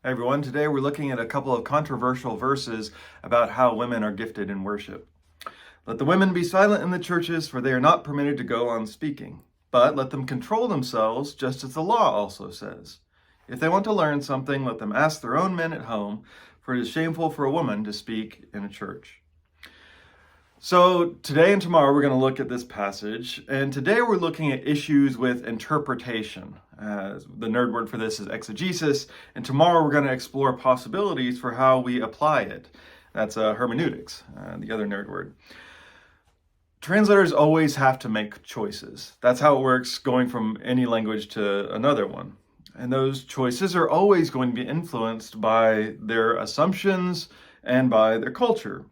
Hey everyone, today we're looking at a couple of controversial verses about how women are gifted in worship. Let the women be silent in the churches, for they are not permitted to go on speaking. But let them control themselves, just as the law also says. If they want to learn something, let them ask their own men at home, for it is shameful for a woman to speak in a church. So today and tomorrow we're going to look at this passage, and today we're looking at issues with interpretation. The nerd word for this is exegesis, and tomorrow we're going to explore possibilities for how we apply it. That's hermeneutics, the other nerd word. Translators always have to make choices. That's how it works going from any language to another one. And those choices are always going to be influenced by their assumptions and by their culture.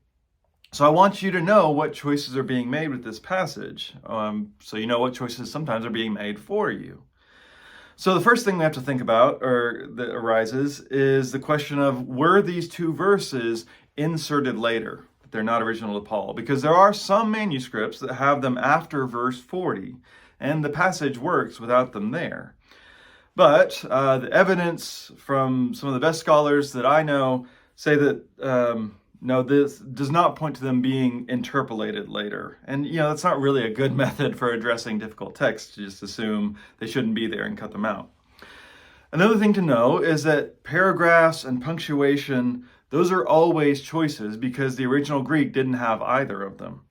So I want you to know what choices are being made with this passage, so you know what choices sometimes are being made for you. So the first thing we have to think about, or that arises, is the question of, were these two verses inserted later? They're not original to Paul, because there are some manuscripts that have them after verse 40, and the passage works without them there. But the evidence from some of the best scholars that I know say that no, this does not point to them being interpolated later. And, that's not really a good method for addressing difficult texts, to just assume they shouldn't be there and cut them out. Another thing to know is that paragraphs and punctuation, those are always choices because the original Greek didn't have either of them.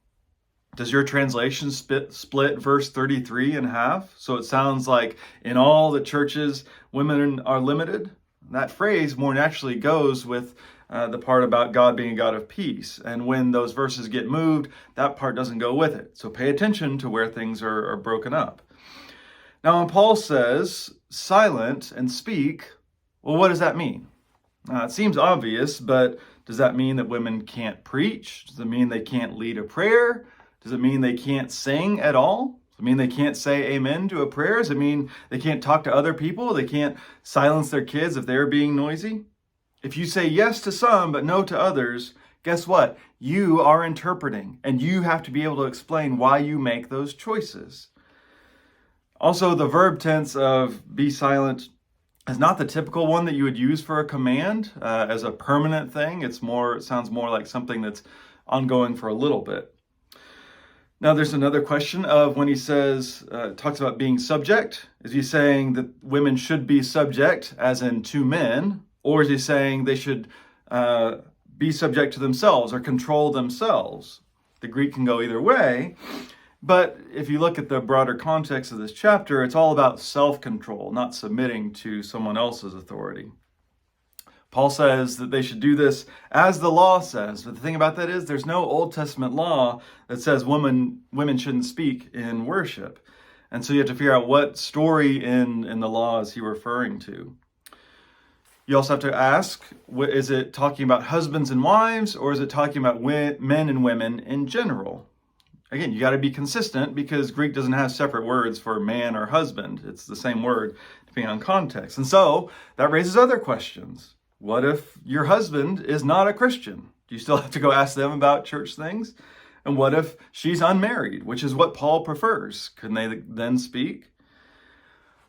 Does your translation split verse 33 in half? So it sounds like in all the churches, women are limited? That phrase more naturally goes with the part about God being a God of peace. And when those verses get moved, that part doesn't go with it. So pay attention to where things are broken up. Now, when Paul says silent and speak, well, what does that mean? It seems obvious, but does that mean that women can't preach? Does it mean they can't lead a prayer? Does it mean they can't sing at all? Does it mean they can't say amen to a prayer? Does it mean they can't talk to other people? They can't silence their kids if they're being noisy? If you say yes to some but no to others, guess what? You are interpreting, and you have to be able to explain why you make those choices. Also, the verb tense of be silent is not the typical one that you would use for a command as a permanent thing. It sounds more like something that's ongoing for a little bit. Now, there's another question of when he says, talks about being subject. Is he saying that women should be subject, as in to men? Or is he saying they should be subject to themselves or control themselves? The Greek can go either way. But if you look at the broader context of this chapter, it's all about self-control, not submitting to someone else's authority. Paul says that they should do this as the law says. But the thing about that is there's no Old Testament law that says women shouldn't speak in worship. And so you have to figure out what story in the law is he referring to. You also have to ask, is it talking about husbands and wives, or is it talking about men and women in general? Again, you got to be consistent because Greek doesn't have separate words for man or husband. It's the same word depending on context. And so that raises other questions. What if your husband is not a Christian? Do you still have to go ask them about church things? And what if she's unmarried, which is what Paul prefers? Can they then speak?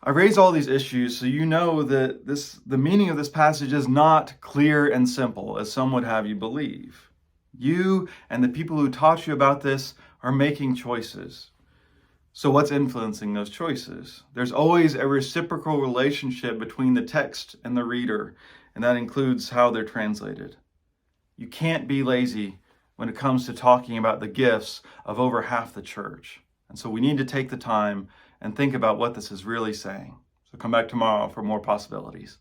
I raise all these issues so you know that the meaning of this passage is not clear and simple, as some would have you believe. You and the people who taught you about this are making choices. So what's influencing those choices? There's always a reciprocal relationship between the text and the reader, and that includes how they're translated. You can't be lazy when it comes to talking about the gifts of over half the church. And so we need to take the time and think about what this is really saying. So come back tomorrow for more possibilities.